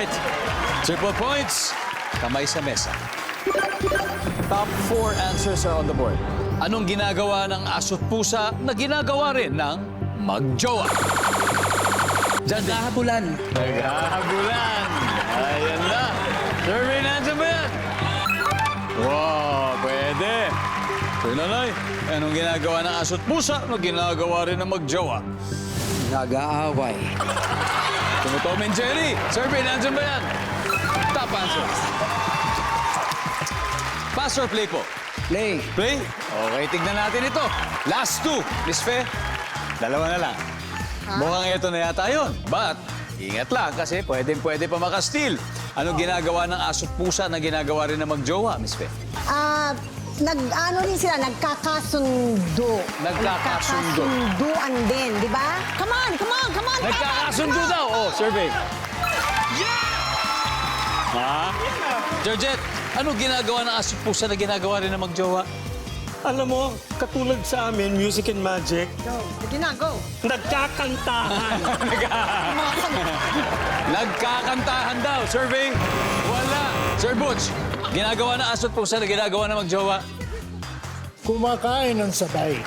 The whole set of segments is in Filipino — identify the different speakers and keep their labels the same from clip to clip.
Speaker 1: Alright. Triple points. Kamay sa mesa. Top 4 answers are on the board. Anong ginagawa ng aso't pusa na ginagawa rin ng magjowa?
Speaker 2: Naghahabulan.
Speaker 1: Naghahabulan. Ayan na. Survey nandiyan ba yan? Wow, pwede. Sir Nanay, anong ginagawa ng aso't pusa na ginagawa rin ng magjowa?
Speaker 2: Nag-aaway.
Speaker 1: Tom and Jerry, survey nandiyan ba yan? Top answer. Pass or play po?
Speaker 2: Play.
Speaker 1: Play? Okay, tignan natin ito. Last two. Miss Fe, dalawa na lang. Mukhang ito na yata yun. But, ingat lang kasi pwede pa makasteal. Anong ginagawa ng aso't pusa na ginagawa rin ng magjowa, Miss Fe?
Speaker 3: Nag-ano rin sila, nagkakasundo.
Speaker 1: Nagkakasundo.
Speaker 3: Nagkakasunduan din, di ba? Come on!
Speaker 1: Nagkakasundo daw. Oh, survey. Ha? Georgette, ano ginagawa ng aso't pusa na ginagawa rin ng magjowa?
Speaker 4: Alam mo, katulad sa amin, Music and Magic,
Speaker 3: Go. Sige na, go.
Speaker 4: nagkakantahan.
Speaker 1: Nagkakantahan daw. Survey? Wala. Sir Butch, ginagawa ng aso't pusa na ginagawa ng magjowa?
Speaker 5: Kumakain ng sabay.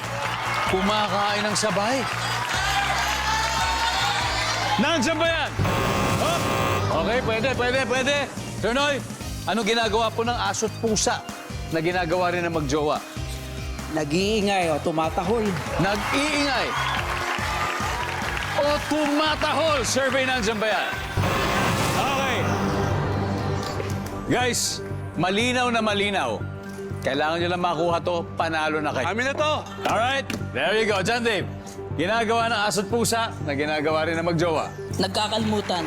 Speaker 1: Kumakain ng sabay. Nandiyan ba yan? Oh. Okay, pwede. Sir Noy, ano ginagawa po ng aso't pusa na ginagawa rin ng magjowa?
Speaker 2: Nag-iingay o tumatahol.
Speaker 1: Nag-iingay. O tumatahol. Survey nandiyan ba yan? Okay. Guys, malinaw na malinaw. Kailangan nyo lang makuha to, panalo na kayo.
Speaker 4: Amin na to.
Speaker 1: Alright, there you go. John Dave, ginagawa ng aso't pusa na ginagawa rin ng magjowa.
Speaker 2: Nagkakalmutan.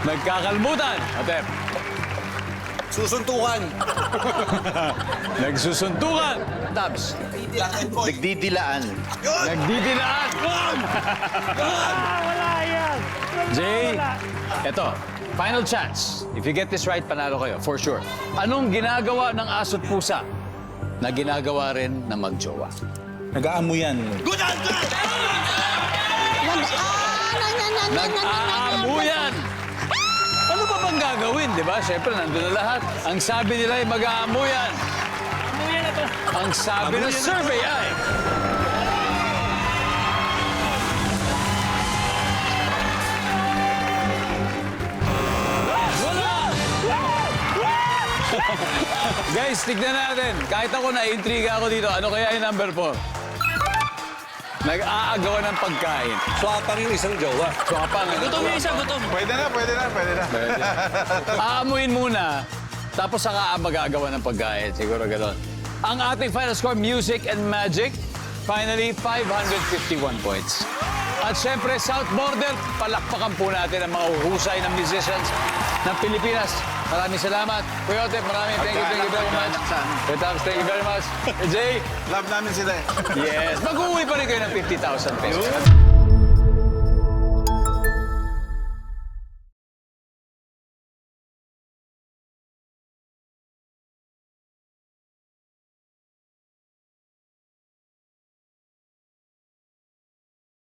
Speaker 1: Nagkakalmutan. Atep.
Speaker 4: Susuntukan.
Speaker 1: Nagsusuntukan. Tabs.
Speaker 6: Nagdidilaan.
Speaker 1: Nagdidilaan.
Speaker 4: Wala yan.
Speaker 1: Jay, eto, final chance. If you get this right, panalo kayo, for sure. Anong ginagawa ng aso't pusa na ginagawa rin ng magjowa?
Speaker 6: Nag-aamuyan.
Speaker 1: Nag-aamuyan! Ano pa bang gagawin, di ba? Siyempre, nandun na lahat. Ang sabi nila ay mag-aamuyan.
Speaker 4: Amuyan na to.
Speaker 1: Ang sabi ng survey ay... Wala! Guys, tignan natin. Kahit ako na-intriga ako dito, ano kaya yung number 4? Nag-aagawa ng pagkain.
Speaker 4: Swapang yung isang jowa.
Speaker 1: Swapang.
Speaker 2: Gutom yung isa, gutom.
Speaker 6: Pwede na.
Speaker 1: Aamuin muna, tapos saka mag-aagawa ng pagkain. Siguro gano'n. Ang ating final score, Music and Magic, finally, 551 points. At syempre, South Border, palakpakan po natin ang mga uhusay ng musicians ng Pilipinas. Maraming salamat. Kuya Otep, thank you very much. Kuya Tams, thank you very much. Jay,
Speaker 6: Love namin sila eh.
Speaker 1: yes. Mag-uwi pa rin kayo ng 50,000 pesos.